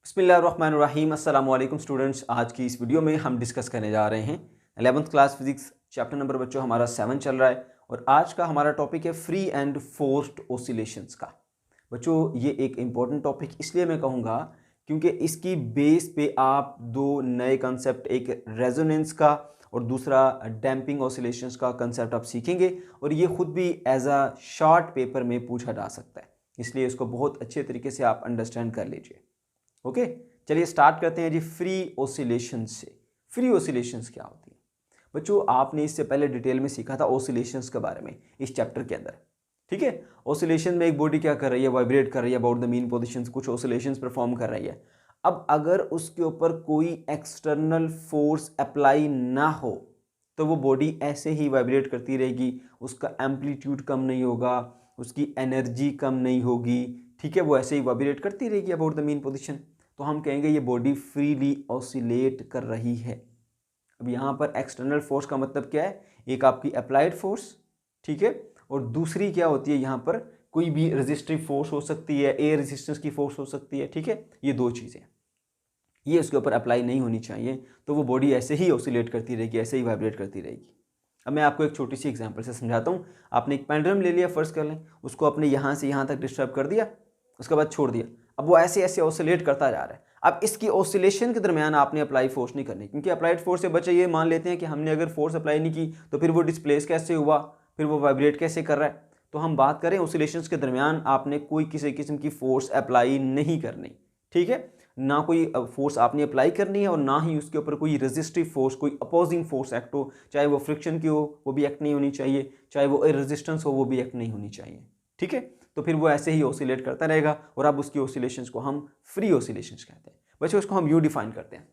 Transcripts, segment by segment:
बिस्मिल्लाहिर्रहमानिर्रहीम अस्सलाम वालेकुम स्टूडेंट्स। आज की इस वीडियो में हम डिस्कस करने जा रहे हैं 11th class physics chapter number बच्चों हमारा 7 चल रहा है और आज का हमारा टॉपिक है फ्री एंड फोर्स्ड ऑसिलेशंस का। बच्चों ये एक इम्पॉर्टेंट टॉपिक इसलिए मैं कहूँगा क्योंकि इसकी बेस पे आप दो नए कंसेप्ट, एक रेजोनेंस का और दूसरा डैम्पिंग ऑसिलेशंस का कंसेप्ट आप सीखेंगे और ये खुद भी एज अ शॉर्ट पेपर में पूछा जा सकता है, इसलिए इसको बहुत अच्छे तरीके से आप अंडरस्टैंड कर लीजिए। ओके चलिए स्टार्ट करते हैं जी फ्री ऑसिलेशंस से। फ्री ऑसिलेशंस क्या होती है बच्चों? आपने इससे पहले डिटेल में सीखा था ऑसिलेशंस के बारे में इस चैप्टर के अंदर, ठीक है। ऑसिलेशन में एक बॉडी क्या कर रही है, वाइब्रेट कर रही है अबाउट द मीन पोजीशंस, कुछ ऑसिलेशंस परफॉर्म कर रही है। अब अगर उसके ऊपर कोई एक्सटर्नल फोर्स अप्लाई ना हो तो वो बॉडी ऐसे ही वाइब्रेट करती रहेगी, उसका एम्पलीट्यूड कम नहीं होगा, उसकी एनर्जी कम नहीं होगी, ठीक है, वो ऐसे ही वाइब्रेट करती रहेगी अबाउट द मीन पोजीशन। तो हम कहेंगे ये बॉडी फ्रीली ऑसिलेट कर रही है। अब यहाँ पर एक्सटर्नल फोर्स का मतलब क्या है? एक आपकी अप्लाइड फोर्स, ठीक है, और दूसरी क्या होती है यहाँ पर कोई भी रेजिस्टिव फोर्स हो सकती है, एयर रेजिस्टेंस की फोर्स हो सकती है, ठीक है। ये दो चीज़ें ये उसके ऊपर अप्लाई नहीं होनी चाहिए, तो वो बॉडी ऐसे ही ऑसिलेट करती रहेगी, ऐसे ही वाइब्रेट करती रहेगी। अब मैं आपको एक छोटी सी एग्जांपल से समझाता हूँ। आपने एक पेंडुलम ले लिया, फर्स्ट कर लें, उसको आपने यहाँ से यहाँ तक डिस्टर्ब कर दिया, उसके बाद छोड़ दिया। अब वो ऐसे ऐसे ऑसिलेट करता जा रहा है। अब इसकी ऑसिलेशन के दरमियान आपने अप्लाई फोर्स नहीं करनी, क्योंकि अप्लाइड फोर्स से बच्चे ये मान लेते हैं कि हमने अगर फोर्स अप्लाई नहीं की तो फिर वो डिस्प्लेस कैसे हुआ, फिर वो वाइब्रेट कैसे कर रहा है। तो हम बात करें ऑसिलेशंस के दरमियान आपने कोई किसी किस्म की फोर्स अप्लाई नहीं करनी, ठीक है। ना कोई फोर्स आपने अप्लाई करनी है और ना ही उसके ऊपर कोई रेजिस्टिव फोर्स, कोई अपोजिंग फोर्स एक्ट हो, चाहे वो फ्रिक्शन की हो वो भी एक्ट नहीं होनी चाहिए, चाहे वो रेजिस्टेंस हो वो भी एक्ट नहीं होनी चाहिए, ठीक है। तो फिर वो ऐसे ही ऑसिलेट करता रहेगा और अब उसकी ऑसिलेशंस को हम फ्री ऑसिलेशंस कहते हैं। बच्चों इसको हम यूं डिफाइन करते हैं,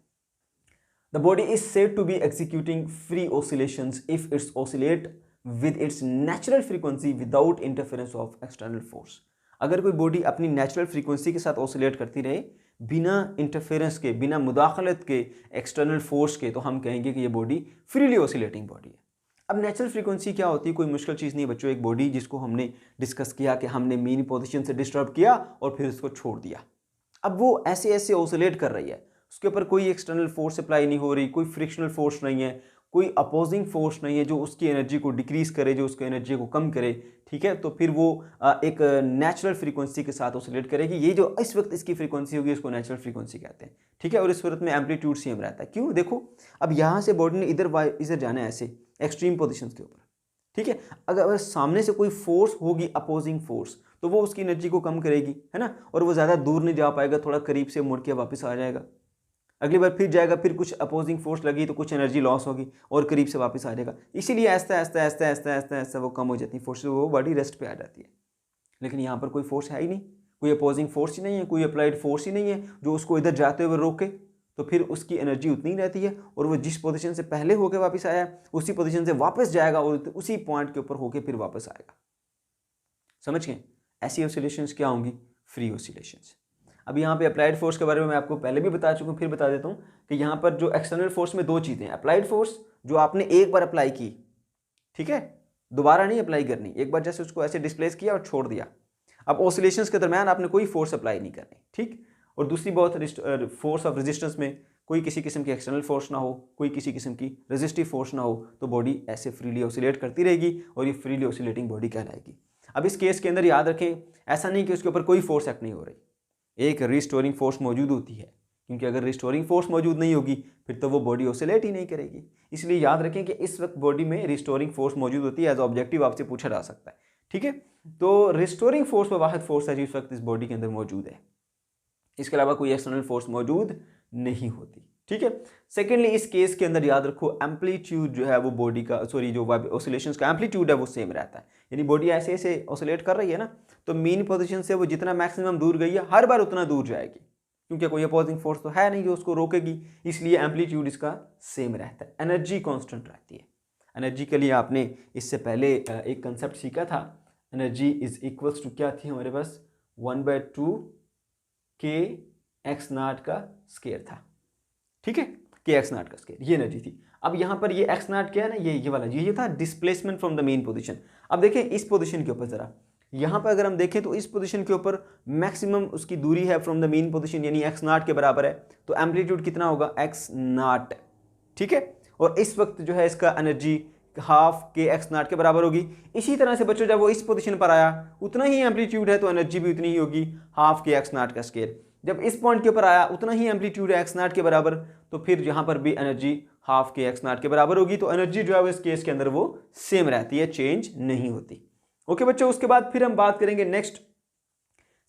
the body is said to be executing free oscillations if its oscillate with its natural frequency without interference of external force. अगर कोई बॉडी अपनी नेचुरल फ्रीक्वेंसी के साथ ऑसिलेट करती रहे बिना इंटरफेरेंस के, बिना मुदाखलत के, एक्सटर्नल फोर्स के, तो हम कहेंगे कि ये बॉडी फ्रीली ऑसिलेटिंग बॉडी है। अब नेचुरल फ्रीक्वेंसी क्या होती है? कोई मुश्किल चीज़ नहीं बच्चों। एक बॉडी जिसको हमने डिस्कस किया कि हमने मीन पोजीशन से डिस्टर्ब किया और फिर उसको छोड़ दिया, अब वो ऐसे ऐसे ऑसिलेट कर रही है, उसके ऊपर कोई एक्सटर्नल फोर्स अप्लाई नहीं हो रही, कोई फ्रिक्शनल फोर्स नहीं है, कोई अपोजिंग फोर्स नहीं है जो उसकी एनर्जी को डिक्रीज करे, जो उसकी एनर्जी को कम करे, ठीक है। तो फिर वो एक नेचुरल फ्रीक्वेंसी के साथ ऑसिलेट करेगी। ये जो इस वक्त इसकी फ्रीक्वेंसी होगी इसको नेचुरल फ्रीक्वेंसी कहते हैं, ठीक है। और इस सूरत में एम्पलीट्यूड सेम रहता है। क्यों? देखो अब यहाँ से बॉडी ने इधर जाना है ऐसे एक्सट्रीम पोजिशन के ऊपर, ठीक है। अगर सामने से कोई फोर्स होगी अपोजिंग फोर्स तो वो उसकी एनर्जी को कम करेगी, है ना, और वो ज़्यादा दूर नहीं जा पाएगा, थोड़ा करीब से मुड़ के वापस आ जाएगा। अगली बार फिर जाएगा, फिर कुछ अपोजिंग फोर्स लगी तो कुछ एनर्जी लॉस होगी और करीब से वापस आ जाएगा। इसीलिए ऐसा ऐसा ऐसा ऐसा ऐसा ऐसा वो कम हो जाती है फोर्स, वो बॉडी रेस्ट पे आ जाती है। लेकिन यहाँ पर कोई फोर्स है ही नहीं, कोई अपोजिंग फोर्स ही नहीं है, कोई अप्लाइड फोर्स ही नहीं है जो उसको इधर जाते हुए रोके, तो फिर उसकी एनर्जी उतनी रहती है और वो जिस पोजीशन से पहले होके वापस आया उसी पोजीशन से वापस जाएगा और उसी पॉइंट के ऊपर होके फिर वापस आएगा। समझ गए? ऐसी ऑसिलेशंस क्या होंगी? Free oscillations. अब यहाँ पे अप्लाइड फोर्स के बारे में मैं आपको पहले भी बता चुका हूँ, फिर बता देता हूँ कि यहाँ पर जो एक्सटर्नल फोर्स में दो चीज़ें हैं। अप्लाइड फोर्स जो आपने एक बार अप्लाई की, ठीक है, दोबारा नहीं अप्लाई करनी, एक बार जैसे उसको ऐसे डिस्प्लेस किया और छोड़ दिया। अब ऑसिलेशंस के दरमियान आपने कोई फोर्स अप्लाई नहीं करनी, ठीक। और दूसरी बात फोर्स ऑफ रेजिस्टेंस में कोई किसी किस्म की एक्सटर्नल फोर्स ना हो, कोई किसी किस्म की रेजिस्टिव फोर्स ना हो, तो बॉडी ऐसे फ्रीली ऑसिलेट करती रहेगी और ये फ्रीली ऑसिलेटिंग बॉडी कहलाएगी। अब इस केस के अंदर याद रखें, ऐसा नहीं कि उसके ऊपर कोई फोर्स एक्ट नहीं हो रही, एक रिस्टोरिंग फोर्स मौजूद होती है, क्योंकि अगर रिस्टोरिंग फोर्स मौजूद नहीं होगी फिर तो वो बॉडी ऑसिलेट ही नहीं करेगी। इसलिए याद रखें कि इस वक्त बॉडी में रिस्टोरिंग फोर्स मौजूद होती है, एज ऑब्जेक्टिव आपसे पूछा जा सकता है, ठीक है। तो रिस्टोरिंग फोर्स वो वाहिद फोर्स है जो इस वक्त इस बॉडी के अंदर मौजूद है, इसके अलावा कोई एक्सटर्नल फोर्स मौजूद नहीं होती, ठीक है। सेकेंडली इस केस के अंदर याद रखो एम्पलीट्यूड जो है वो बॉडी का, सॉरी जो ऑसिलेशंस का एम्पलीट्यूड है वो सेम रहता है। यानी बॉडी ऐसे ऐसे ऑसिलेट कर रही है ना, तो मीन पोजीशन से वो जितना मैक्सिमम दूर गई है हर बार उतना दूर जाएगी, क्योंकि कोई अपोजिंग फोर्स तो है नहीं जो उसको रोकेगी, इसलिए एम्पलीट्यूड इसका सेम रहता है। एनर्जी कॉन्स्टेंट रहती है। एनर्जी के लिए आपने इससे पहले एक कंसेप्ट सीखा था, एनर्जी इज इक्वल्स टू क्या थी हमारे पास, 1/2 के एक्स नाट का स्केयर था, ठीक है, के एक्स नाट का स्केयर, ये एनर्जी थी। अब यहाँ पर ये एक्स नाट क्या है ना, ये वाला ये था displacement from the main position. अब देखिए इस पोजीशन के ऊपर जरा, यहाँ पर अगर हम देखें तो इस पोजीशन के ऊपर मैक्सिमम उसकी दूरी है फ्रॉम द मीन पोजीशन, यानी एक्स नॉट के बराबर है, तो एम्पलीट्यूड कितना होगा, एक्स नॉट, ठीक है। और इस वक्त जो है इसका एनर्जी हाफ के एक्स नॉट के बराबर होगी। इसी तरह से बच्चों जब वो इस पोजीशन पर आया उतना ही एम्पलीट्यूड है तो एनर्जी भी उतनी ही होगी, हाफ के एक्स नॉट का स्क्वायर। जब इस पॉइंट के ऊपर आया उतना ही एम्पलीट्यूड है एक्स नॉट के बराबर, तो फिर यहाँ पर भी एनर्जी हाफ के एक्स नॉट के बराबर होगी। तो एनर्जी जो है वो इस केस के अंदर वो सेम रहती है, चेंज नहीं होती। ओके बच्चों, उसके बाद फिर हम बात करेंगे next,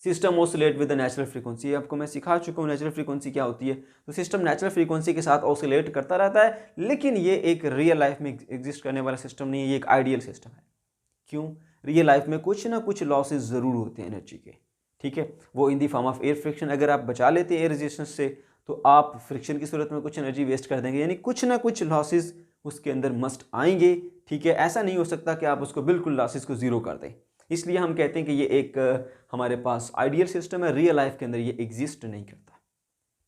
system oscillate with the natural frequency. आपको मैं सिखा चुका हूँ नेचुरल फ्रीक्वेंसी क्या होती है। तो सिस्टम नेचुरल फ्रीक्वेंसी के साथ ऑसिलेट करता रहता है, लेकिन ये एक रियल लाइफ में एग्जिस्ट करने वाला सिस्टम नहीं है, ये एक आइडियल सिस्टम है। क्यों? रियल लाइफ में कुछ ना कुछ लॉसेस ज़रूर होते हैं एनर्जी के, ठीक है। वो in the form of air friction, अगर आप बचा लेते हैं एयर रेजिस्टेंस से तो आप फ्रिक्शन की सूरत में कुछ एनर्जी वेस्ट कर देंगे, यानी कुछ ना कुछ लॉसेस उसके अंदर मस्ट आएंगे, ठीक है। ऐसा नहीं हो सकता कि आप उसको बिल्कुल लॉसेस को जीरो कर दें। इसलिए हम कहते हैं कि ये एक हमारे पास आइडियल सिस्टम है, रियल लाइफ के अंदर ये एग्जिस्ट नहीं करता।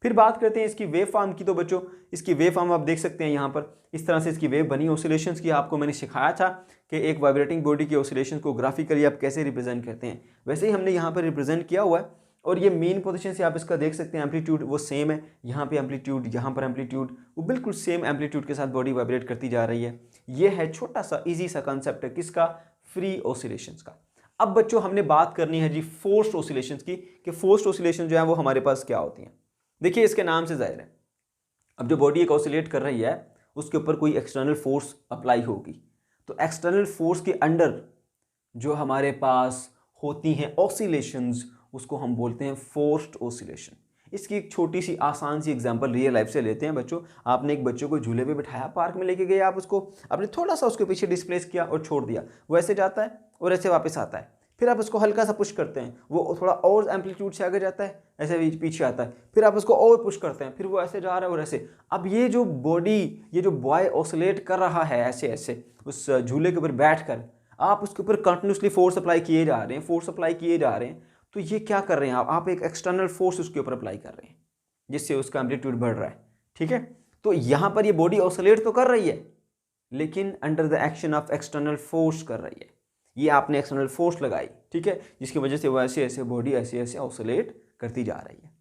फिर बात करते हैं इसकी वेव फॉर्म की। तो बच्चों इसकी वेव फॉर्म आप देख सकते हैं यहाँ पर, इस तरह से इसकी वेव बनी ऑसिलेशंस की। आपको मैंने सिखाया था कि एक वाइब्रेटिंग बॉडी की ऑसिलेशन को ग्राफिकली आप कैसे रिप्रेजेंट करते हैं, वैसे ही हमने यहाँ पर रिप्रेजेंट किया हुआ है। और ये मेन पोजीशन से आप इसका देख सकते हैं, एम्पलीट्यूड वो सेम है, यहाँ पे एम्पलीट्यूड, यहाँ पर एम्पलीट्यूड, वो बिल्कुल सेम एम्पलीट्यूड के साथ बॉडी वाइब्रेट करती जा रही है। ये है छोटा सा इजी सा कंसेप्ट है किसका, फ्री ऑसिलेशंस का। अब बच्चों हमने बात करनी है जी फोर्स्ड ऑसिलेशंस की, कि फोर्स्ड ऑसिलेशन जो है वो हमारे पास क्या होती हैं। देखिए इसके नाम से जाहिर है, अब जो बॉडी एक ऑसिलेट कर रही है उसके ऊपर कोई एक्सटर्नल फोर्स अप्लाई होगी, तो एक्सटर्नल फोर्स के अंडर जो हमारे पास होती हैं ऑसिलेशंस उसको हम बोलते हैं फोर्स्ड ऑसिलेशन। इसकी एक छोटी सी आसान सी एग्जांपल रियल लाइफ से लेते हैं बच्चों। आपने एक बच्चे को झूले पे बिठाया, पार्क में लेके गए, आप उसको आपने थोड़ा सा उसके पीछे डिस्प्लेस किया और छोड़ दिया, वो ऐसे जाता है और ऐसे वापस आता है। फिर आप उसको हल्का सा पुश करते हैं, वो थोड़ा और एम्पलीट्यूड से आगे जाता है, ऐसे पीछे आता है। फिर आप उसको और पुश करते हैं, फिर वो ऐसे जा रहा है और ऐसे। अब ये जो बॉडी, ये जो बॉय ऑसिलेट कर रहा है ऐसे ऐसे उस झूले के ऊपर बैठ कर, आप उसके ऊपर कंटिन्यूसली फोर्स अप्लाई किए जा रहे हैं, फोर्स अप्लाई किए जा रहे हैं। तो ये क्या कर रहे हैं आप एक एक्सटर्नल फोर्स उसके ऊपर अप्लाई कर रहे हैं जिससे उसका एम्पलीट्यूड बढ़ रहा है, ठीक है। तो यहाँ पर ये बॉडी ऑसिलेट तो कर रही है लेकिन under the action of external force कर रही है। ये आपने एक्सटर्नल फोर्स लगाई, ठीक है, जिसकी वजह से वो ऐसे ऐसे बॉडी ऐसे ऐसे ऑसिलेट करती जा रही है।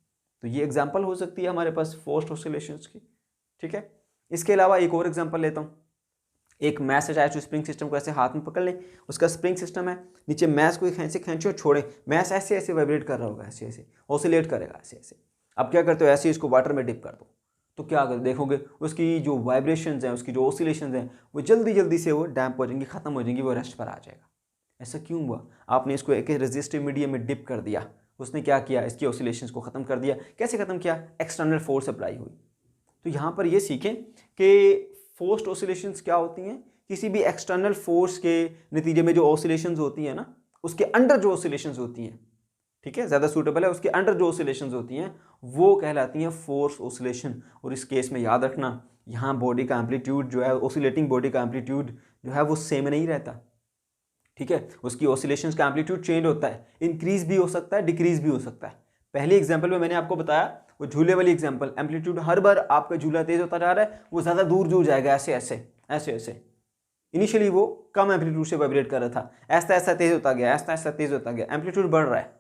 तो ये एग्जांपल हो सकती है हमारे पास फोर्स्ड ऑसिलेशंस की, ठीक है। इसके अलावा एक और एग्जांपल लेता हूँ। एक mass attach to spring system को ऐसे हाथ में पकड़ लें, उसका स्प्रिंग सिस्टम है, नीचे मैस को ऐसे खींचे और छोड़े, मैस ऐसे ऐसे वाइब्रेट कर रहा होगा, ऐसे ऐसे ऑसिलेट करेगा ऐसे ऐसे। अब क्या करते हो, ऐसे इसको वाटर में डिप कर दो, तो क्या कर देखोगे उसकी जो वाइब्रेशंस हैं, उसकी जो ऑसिलेशंस हैं, वो जल्दी जल्दी से वो डैम्प हो जाएंगी, खत्म हो जाएंगी, वो रेस्ट पर आ जाएगा। ऐसा क्यों हुआ? आपने इसको एक रेजिस्टिव मीडियम में डिप कर दिया, उसने क्या किया, इसकी ऑसिलेशंस को ख़त्म कर दिया। कैसे ख़त्म किया? एक्सटर्नल फोर्स अप्लाई हुई। तो यहाँ पर ये सीखें कि फोर्स्ड ऑसिलेशंस क्या होती हैं। किसी भी एक्सटर्नल फोर्स के नतीजे में जो ऑसिलेशंस होती हैं ना, उसके अंडर जो ऑसिलेशंस होती हैं, ठीक है, ज़्यादा सूटेबल है, उसके अंडर जो ऑसिलेशंस होती हैं वो कहलाती हैं फोर्स ऑसिलेशन। और इस केस में याद रखना, यहाँ बॉडी का एम्पलीट्यूड जो है, ऑसिलेटिंग बॉडी का एम्पलीट्यूड जो है वो सेम नहीं रहता, ठीक है। उसकी ऑसिलेशंस का एम्पलीट्यूड चेंज होता है, इंक्रीज भी हो सकता है, डिक्रीज भी हो सकता है। पहले एग्जांपल में मैंने आपको बताया वो झूले वाली एग्जांपल, एम्पलीट्यूड हर बार आपका झूला तेज होता जा रहा है, वो ज़्यादा दूर दूर जाएगा, ऐसे ऐसे ऐसे ऐसे। इनिशियली वो कम एम्पलीट्यूड से वाइब्रेट कर रहा था, ऐसा ऐसा तेज होता गया, ऐसा ऐसा तेज होता गया, एम्पलीट्यूड बढ़ रहा है।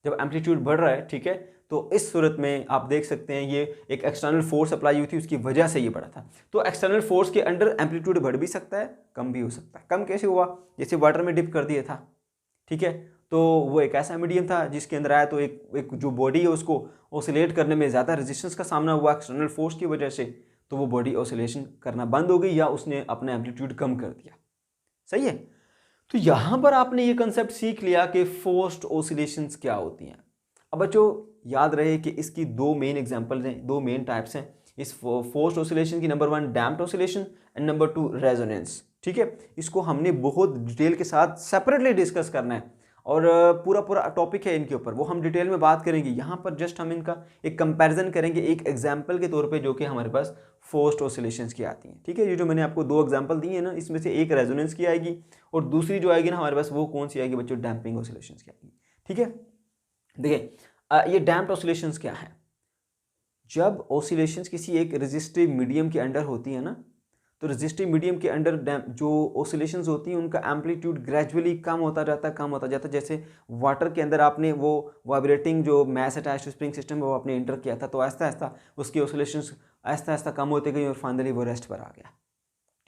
जब एम्पलीट्यूड बढ़ रहा है, ठीक है, तो इस सूरत में आप देख सकते हैं ये एक एक्सटर्नल फोर्स अप्लाई हुई थी, उसकी वजह से ये बढ़ा था। तो एक्सटर्नल फोर्स के अंडर एम्पलीट्यूड बढ़ भी सकता है, कम भी हो सकता है। कम कैसे हुआ? जैसे वाटर में डिप कर दिया था, ठीक है, तो वो एक ऐसा मीडियम था जिसके अंदर आया, तो एक जो बॉडी है उसको ऑसिलेट करने में ज़्यादा रेजिस्टेंस का सामना हुआ एक्सटर्नल फोर्स की वजह से, तो वो बॉडी ऑसिलेशन करना बंद हो गई या उसने अपना एम्पलीट्यूड कम कर दिया। सही है। तो यहाँ पर आपने ये कंसेप्ट सीख लिया कि फोर्स्ड ऑसिलेशंस क्या होती हैं। अब बच्चों याद रहे कि इसकी दो मेन एग्जांपल्स हैं, दो मेन टाइप्स हैं इस फोर्स्ड ऑसिलेशन की। Number 1 damped oscillation and number 2 resonance, ठीक है। इसको हमने बहुत डिटेल के साथ सेपरेटली डिस्कस करना है और पूरा टॉपिक है इनके ऊपर, वो हम डिटेल में बात करेंगे। यहाँ पर जस्ट हम इनका एक कंपैरिजन करेंगे एक एग्जांपल के तौर पे, जो कि हमारे पास फोर्स्ड ऑसिलेशंस की आती हैं, ठीक है। ये जो मैंने आपको दो एग्जांपल दिए हैं ना, इसमें से एक रेजोनेंस की आएगी और दूसरी जो आएगी ना हमारे पास, वो कौन सी आएगी बच्चों? डैम्पिंग ऑसिलेशंस की आएगी, ठीक है। देखिए ये डैम्प्ड ऑसिलेशंस क्या है? जब ऑसिलेशंस किसी एक रेजिस्टिव मीडियम के अंडर होती है ना, तो रेजिस्टिव मीडियम के अंडर जो ऑसिलेशंस होती हैं उनका एम्पलीट्यूड ग्रेजुअली कम होता जाता है। जैसे वाटर के अंदर आपने वो वाइब्रेटिंग जो मैस अटैच्ड स्प्रिंग सिस्टम वो आपने इंटर किया था, तो आहिस्ता आहिस्ता उसकी ऑसिलेशंस आहिस्ता आहिस्ता कम होते गई और फाइनली वो रेस्ट पर आ गया।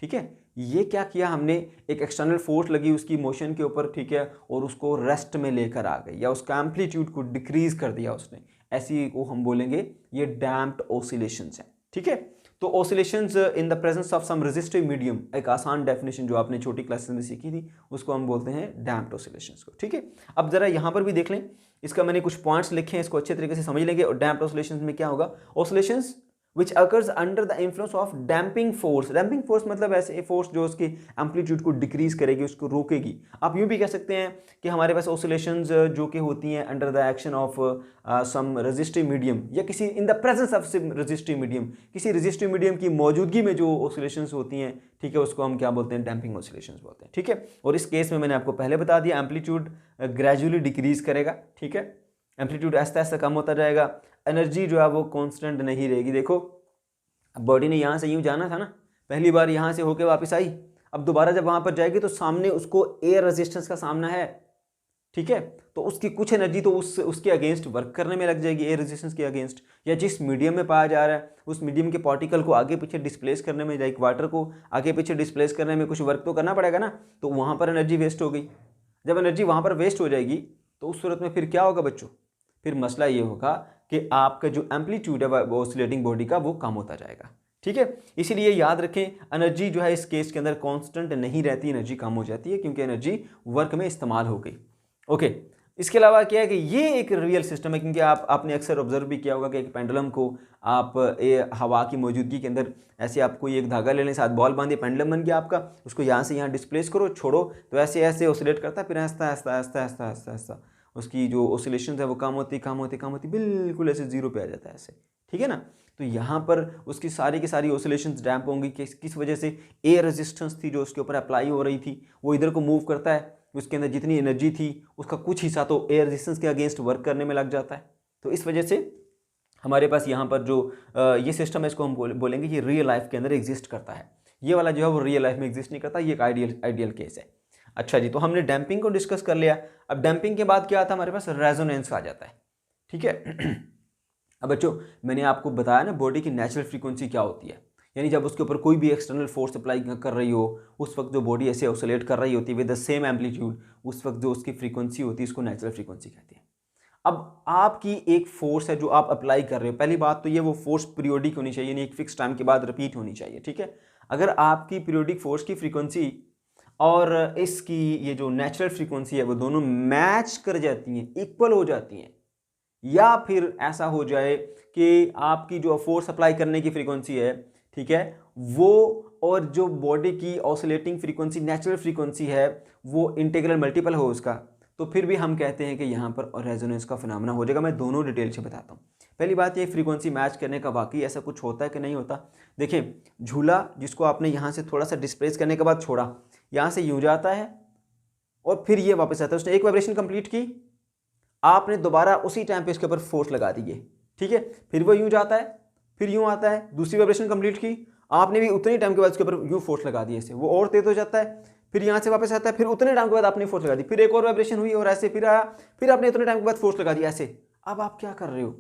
ठीक है, ये क्या किया हमने, एक एक्सटर्नल फोर्स लगी उसकी मोशन के ऊपर, ठीक है, और उसको रेस्ट में लेकर आ गई या उसका एम्पलीट्यूड को डिक्रीज कर दिया उसने, ऐसी को हम बोलेंगे ये डैम्प्ड ऑसिलेशंस हैं। ठीक है, तो oscillations in the presence of some resistive medium, एक आसान डेफिनेशन जो आपने छोटी क्लासेस में सीखी थी उसको हम बोलते हैं डैम्प्ड ऑसिलेशंस को। ठीक है, अब जरा यहाँ पर भी देख लें, इसका मैंने कुछ पॉइंट्स लिखे हैं, इसको अच्छे तरीके से समझ लेंगे। और डैम्प्ड ऑसिलेशंस में क्या होगा, oscillations which occurs under the influence of damping force। damping force मतलब ऐसे फोर्स जो उसकी एम्पलीट्यूड को डिक्रीज करेगी, उसको रोकेगी। आप यूं भी कह सकते हैं कि हमारे पास ऑसिलेशंस जो कि होती हैं under the action of some resistive medium या किसी in the presence of resistive medium, किसी रेजिस्टिव मीडियम की मौजूदगी में जो ऑसिलेशंस होती हैं, ठीक है, उसको हम क्या बोलते हैं, डैम्पिंग ऑसिलेशंस बोलते हैं। ठीक है, और इस केस में मैंने आपको पहले बता दिया एम्पलीट्यूड ग्रेजुअली डिक्रीज करेगा। ठीक है, एम्पलीट्यूड आहिस्ता आहिस्ता कम होता जाएगा, एनर्जी जो है वो कांस्टेंट नहीं रहेगी। देखो बॉडी ने यहाँ से यूँ जाना था ना, पहली बार यहाँ से होके वापस आई, अब दोबारा जब वहाँ पर जाएगी तो सामने उसको एयर रेजिस्टेंस का सामना है। ठीक है, तो उसकी कुछ एनर्जी तो उसके अगेंस्ट वर्क करने में लग जाएगी, एयर रेजिस्टेंस के अगेंस्ट, या जिस मीडियम में पाया जा रहा है उस मीडियम के पार्टिकल को आगे पीछे डिस्प्लेस करने में, लाइक वाटर को आगे पीछे डिस्प्लेस करने में कुछ वर्क तो करना पड़ेगा ना, तो वहाँ पर एनर्जी वेस्ट हो गई। जब एनर्जी वहाँ पर वेस्ट हो जाएगी तो उस सूरत में फिर क्या होगा बच्चों, फिर मसला ये होगा कि आपका जो एम्पलीट्यूड है ऑसिलेटिंग बॉडी का वो कम होता जाएगा। ठीक है, इसीलिए याद रखें एनर्जी जो है इस केस के अंदर कांस्टेंट नहीं रहती, एनर्जी कम हो जाती है क्योंकि एनर्जी वर्क में इस्तेमाल हो गई। ओके, इसके अलावा क्या है कि ये एक रियल सिस्टम है, क्योंकि आपने अक्सर ऑब्जर्व भी किया होगा कि एक पेंडुलम को आप हवा की मौजूदगी के अंदर ऐसे आप कोई एक धागा ले लें, साथ बॉल बांधिए, पेंडुलम बन गया आपका, उसको यहाँ से यहाँ डिस्प्लेस करो, छोड़ो, तो ऐसे ऐसे ऑसिलेट करता है, फिर आहिस्ता आहिस्ता आहिस्ता आहिस्ता आहिस्ता आहिस्ता उसकी जो ऑसिलेशन है वो कम होती बिल्कुल ऐसे जीरो पे आ जाता है ऐसे। ठीक है ना, तो यहाँ पर उसकी सारी की सारी ऑसिलेशंस डैम्प होंगी। किस वजह से, एयर रेजिस्टेंस थी जो उसके ऊपर अप्लाई हो रही थी वो इधर को मूव करता है, उसके अंदर जितनी एनर्जी थी उसका कुछ हिस्सा तो एयर रेजिस्टेंस के अगेंस्ट वर्क करने में लग जाता है। तो इस वजह से हमारे पास यहाँ पर जो ये सिस्टम है इसको हम बोलेंगे कि रियल लाइफ के अंदर एग्जिस्ट करता है। ये वाला जो है वो रियल लाइफ में एग्जिस्ट नहीं करता, ये एक आइडियल केस है। अच्छा जी, तो हमने डैम्पिंग को डिस्कस कर लिया। अब डैम्पिंग के बाद क्या आता है, हमारे पास रेजोनेंस आ जाता है। ठीक है, अब बच्चों मैंने आपको बताया ना बॉडी की नेचुरल फ्रीक्वेंसी क्या होती है, यानी जब उसके ऊपर कोई भी एक्सटर्नल फोर्स अप्लाई कर रही हो उस वक्त जो बॉडी ऐसे ऑसिलेट कर रही होती है विद द सेम एम्पलीट्यूड, उस वक्त जो उसकी फ्रीक्वेंसी होती है उसको नेचुरल फ्रीक्वेंसी कहते हैं। अब आपकी एक फोर्स है जो आप अप्लाई कर रहे हो, पहली बात तो ये वो फोर्स पीरियोडिक होनी चाहिए, यानी एक फिक्स टाइम के बाद रिपीट होनी चाहिए। ठीक है, अगर आपकी पीरियोडिक फोर्स की फ्रीक्वेंसी और इसकी ये जो नेचुरल फ्रीक्वेंसी है वो दोनों मैच कर जाती हैं, इक्वल हो जाती हैं, या फिर ऐसा हो जाए कि आपकी जो फोर्स अप्लाई करने की फ्रीक्वेंसी है, ठीक है, वो और जो बॉडी की ऑसिलेटिंग फ्रीक्वेंसी नेचुरल फ्रीक्वेंसी है वो इंटीग्रल मल्टीपल हो उसका, तो फिर भी हम कहते हैं कि यहाँ पर रेजोनेंस का फिनोमेना हो जाएगा। मैं दोनों डिटेल से बताता हूँ। पहली बात ये फ्रीक्वेंसी मैच करने का वाकई ऐसा कुछ होता है कि नहीं होता। देखिए झूला जिसको आपने यहाँ से थोड़ा सा डिस्प्लेस करने के बाद छोड़ा, यहाँ से यूँ जाता है और फिर ये वापस आता है, उसने एक वाइब्रेशन कंप्लीट की, आपने दोबारा उसी टाइम पे इसके ऊपर फोर्स लगा दी है। ठीक है, फिर वो यूँ जाता है, फिर यूँ आता है, दूसरी वाइब्रेशन कंप्लीट की, आपने भी उतने टाइम के बाद इसके ऊपर यूँ फोर्स लगा दी, ऐसे वो और तेज हो जाता है, फिर यहाँ से वापस आता है, फिर उतने टाइम के बाद आपने फोर्स लगा दी, फिर एक और वाइब्रेशन हुई और ऐसे फिर आया, फिर आपने उतने टाइम के बाद फोर्स लगा दी ऐसे। अब आप क्या कर रहे हो,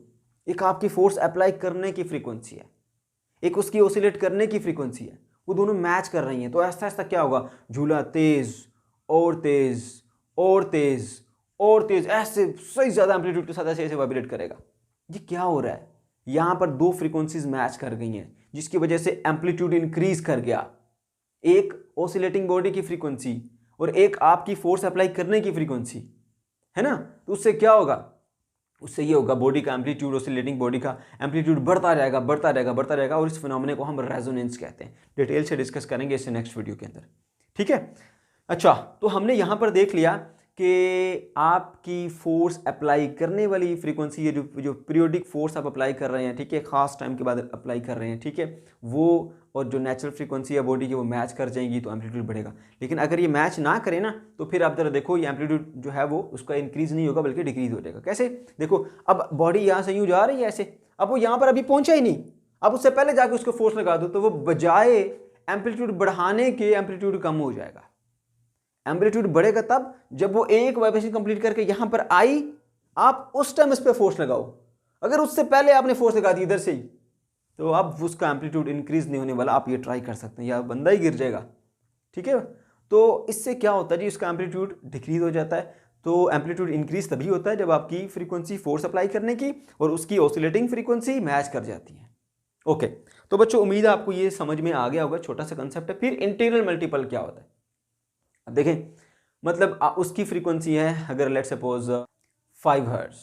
एक आपकी फोर्स अप्लाई करने की फ्रीक्वेंसी है, एक उसकी ऑसिलेट करने की फ्रीक्वेंसी है, वो दोनों मैच कर रही हैं। तो ऐसा ऐसा क्या होगा, झूला तेज और तेज और तेज और तेज, ऐसे सही ज़्यादा एम्पलीट्यूड के साथ ऐसे ऐसे वाइब्रेट करेगा। ये क्या हो रहा है, यहाँ पर दो फ्रीक्वेंसीज मैच कर गई हैं जिसकी वजह से एम्पलीट्यूड इंक्रीज कर गया, एक ऑसिलेटिंग बॉडी की फ्रीक्वेंसी और एक आपकी फोर्स अप्लाई करने की फ्रीक्वेंसी है ना। तो उससे क्या होगा, उससे ये होगा बॉडी का एम्पलीट्यूड, ऑसिलेटिंग बॉडी का एम्पलीट्यूड बढ़ता रहेगा बढ़ता रहेगा बढ़ता रहेगा, और इस फिनोमेना को हम रेजोनेंस कहते हैं। डिटेल से डिस्कस करेंगे इससे नेक्स्ट वीडियो के अंदर। ठीक है, अच्छा तो हमने यहाँ पर देख लिया कि आपकी फोर्स अप्लाई करने वाली फ्रीक्वेंसी, ये जो पीरियोडिक फोर्स आप अप्लाई कर रहे हैं, ठीक है, ख़ास टाइम के बाद अप्लाई कर रहे हैं, ठीक है, वो और जो नेचुरल फ्रीक्वेंसी है बॉडी की वो मैच कर जाएंगी तो एम्पलीट्यूड बढ़ेगा। लेकिन अगर ये मैच ना करे ना तो फिर आप जरा देखो ये एम्पलीट्यूड जो है वो उसका इंक्रीज नहीं होगा बल्कि डिक्रीज हो जाएगा। कैसे, देखो अब बॉडी यहाँ से यूँ जा रही है ऐसे, अब वो यहाँ पर अभी पहुँचा ही नहीं, अब उससे पहले जाके उसको फोर्स लगा दो तो वो बजाय एम्पलीट्यूड बढ़ाने के एम्पलीट्यूड कम हो जाएगा। एम्पलीट्यूड बढ़ेगा तब जब वो एक वाइब्रेशन कंप्लीट करके यहां पर आई, आप उस टाइम इस पर फोर्स लगाओ। अगर उससे पहले आपने फोर्स लगा दी इधर से ही, तो अब उसका एम्पलीट्यूड इंक्रीज नहीं होने वाला। आप ये ट्राई कर सकते हैं, या बंदा ही गिर जाएगा। ठीक है, तो इससे क्या होता है जी, उसका एम्पलीट्यूड डिक्रीज हो जाता है। तो एम्पलीट्यूड इंक्रीज तभी होता है जब आपकी फ्रीक्वेंसी फोर्स अप्लाई करने की और उसकी ऑसिलेटिंग फ्रीक्वेंसी मैच कर जाती है। ओके, तो बच्चों उम्मीद है आपको ये समझ में आ गया होगा, छोटा सा कंसेप्ट है। फिर इंटीग्रल मल्टीपल क्या होता है, अब देखें। मतलब उसकी फ्रीक्वेंसी है अगर लेट्स सपोज 5 हर्ट्ज,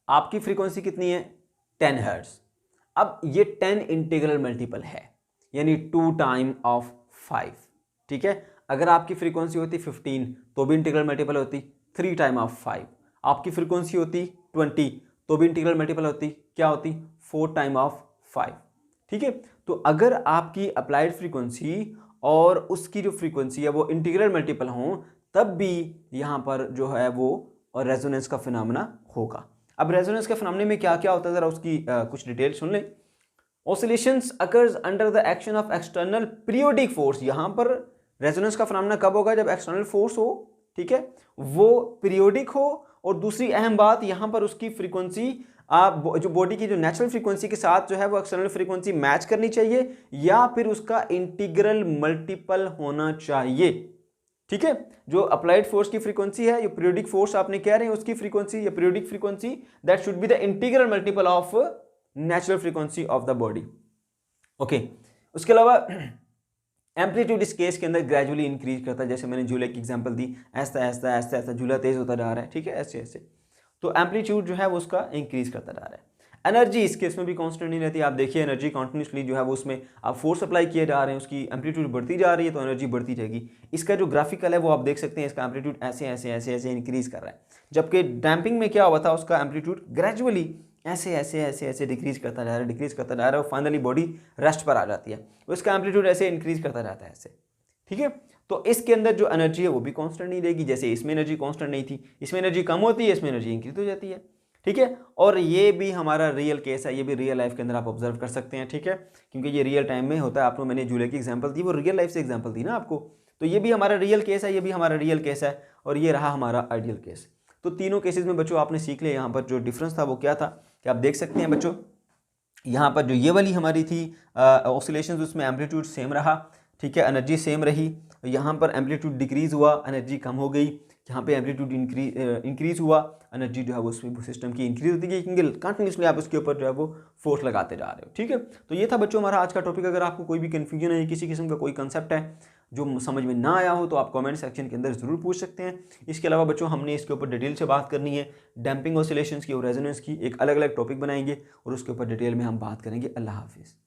आपकी फ्रीक्वेंसी कितनी है 10 हर्ट्ज। अब ये 10 इंटीग्रल मल्टीपल है, यानी 2 टाइम ऑफ 5। ठीक है, अगर आपकी फ्रीक्वेंसी होती 15 तो भी इंटीग्रल मल्टीपल होती 3 टाइम ऑफ 5। आपकी फ्रीक्वेंसी होती 20 तो भी इंटीग्रल मल्टीपल होती क्या होती 4 टाइम ऑफ 5। ठीक है, तो अगर आपकी अप्लाइड फ्रीक्वेंसी और उसकी जो फ्रीक्वेंसी है वो इंटीग्रल मल्टीपल हों, तब भी यहाँ पर जो है वो रेजोनेंस का फिनोमेना होगा। अब रेजोनेंस के फिनोमेना में क्या क्या होता है, जरा उसकी कुछ डिटेल सुन लें। Oscillations occurs under the action of external periodic force. यहाँ पर रेजोनेंस का फिनोमेना कब होगा, जब एक्सटर्नल फोर्स हो, ठीक है, वो पीरियोडिक हो। और दूसरी अहम बात, यहाँ पर उसकी फ्रीक्वेंसी जो बॉडी की जो नेचुरल फ्रीक्वेंसी के साथ जो है वो एक्सटर्नल फ्रीक्वेंसी मैच करनी चाहिए, या फिर उसका इंटीग्रल मल्टीपल होना चाहिए। ठीक है, जो अप्लाइड फोर्स की फ्रीक्वेंसी है, ये पीरियोडिक फोर्स आपने कह रहे हैं उसकी फ्रीक्वेंसी, या periodic frequency, that should be the integral multiple of natural frequency of the body. Okay, उसके अलावा एम्पलीट्यूड इस केस के अंदर ग्रेजुअली इंक्रीज करता है। जैसे मैंने झूले की एग्जांपल दी, ऐसा ऐसा ऐसा ऐसा झूला तेज होता जा रहा है, ठीक है, ऐसे ऐसे, तो एम्पलीट्यूड जो है वो उसका इंक्रीज करता जा रहा है। एनर्जी इस केस में भी कांस्टेंट नहीं रहती। आप देखिए एनर्जी कॉन्टिन्यूसली जो है वो उसमें आप फोर्स अप्लाई किए जा रहे हैं, उसकी एम्पलीट्यूड बढ़ती जा रही है, तो एनर्जी बढ़ती जाएगी। इसका जो ग्राफिकल है वो आप देख सकते हैं, इसका एम्पलीट्यूड ऐसे ऐसे ऐसे ऐसे इंक्रीज कर रहा है। जबकि डैम्पिंग में क्या हुआ था, उसका एम्पलीट्यूड ग्रेजुअली ऐसे ऐसे ऐसे ऐसे डिक्रीज करता जा रहा है, डिक्रीज करता जा रहा है, और फाइनली बॉडी रेस्ट पर आ जाती है। उसका एम्पलीट्यूड ऐसे इंक्रीज करता जाता है ऐसे। ठीक है, तो इसके अंदर जो एनर्जी है वो भी कांस्टेंट नहीं रहेगी। जैसे इसमें एनर्जी कांस्टेंट नहीं थी, इसमें एनर्जी कम होती है, इसमें एनर्जी इंक्रीज हो जाती है। ठीक है, और ये भी हमारा रियल केस है, ये भी रियल लाइफ के अंदर आप ऑब्जर्व कर सकते हैं। ठीक है, क्योंकि ये रियल टाइम में होता है। आपको मैंने झूले की एग्जांपल दी, वो रियल लाइफ से एग्जांपल दी ना आपको, तो ये भी हमारा रियल केस है, ये भी हमारा रियल केस है, और ये रहा हमारा आइडियल केस। तो तीनों केसेस में बच्चों आपने सीख लिया। यहाँ पर जो डिफरेंस था वो क्या था, कि आप देख सकते हैं बच्चों, यहाँ पर जो ये वाली हमारी थी ऑसिलेशंस, उसमें एम्पलीट्यूड सेम रहा, ठीक है, एनर्जी सेम रही। यहाँ पर एम्पलीट्यूड डिक्रीज हुआ, एनर्जी कम हो गई। यहाँ पे एम्पलीट्यूड इंक्रीज हुआ, एनर्जी जो है वो सिस्टम की इंक्रीज होती गई, क्योंकि कंटिन्यूसली आप उसके ऊपर जो है वो फोर्स लगाते जा रहे हो। ठीक है, तो ये था बच्चों हमारा आज का टॉपिक। अगर आपको कोई भी कन्फ्यूजन है, किसी किस्म का कोई कंसेप्ट है जो समझ में ना आया हो, तो आप कमेंट सेक्शन के अंदर ज़रूर पूछ सकते हैं। इसके अलावा बच्चों हमने इसके ऊपर डिटेल से बात करनी है, डैम्पिंग ऑसिलेशंस की और रेजोनेंस की, एक अलग अलग टॉपिक बनाएंगे और उसके ऊपर डिटेल में हम बात करेंगे। अल्लाह हाफिज़।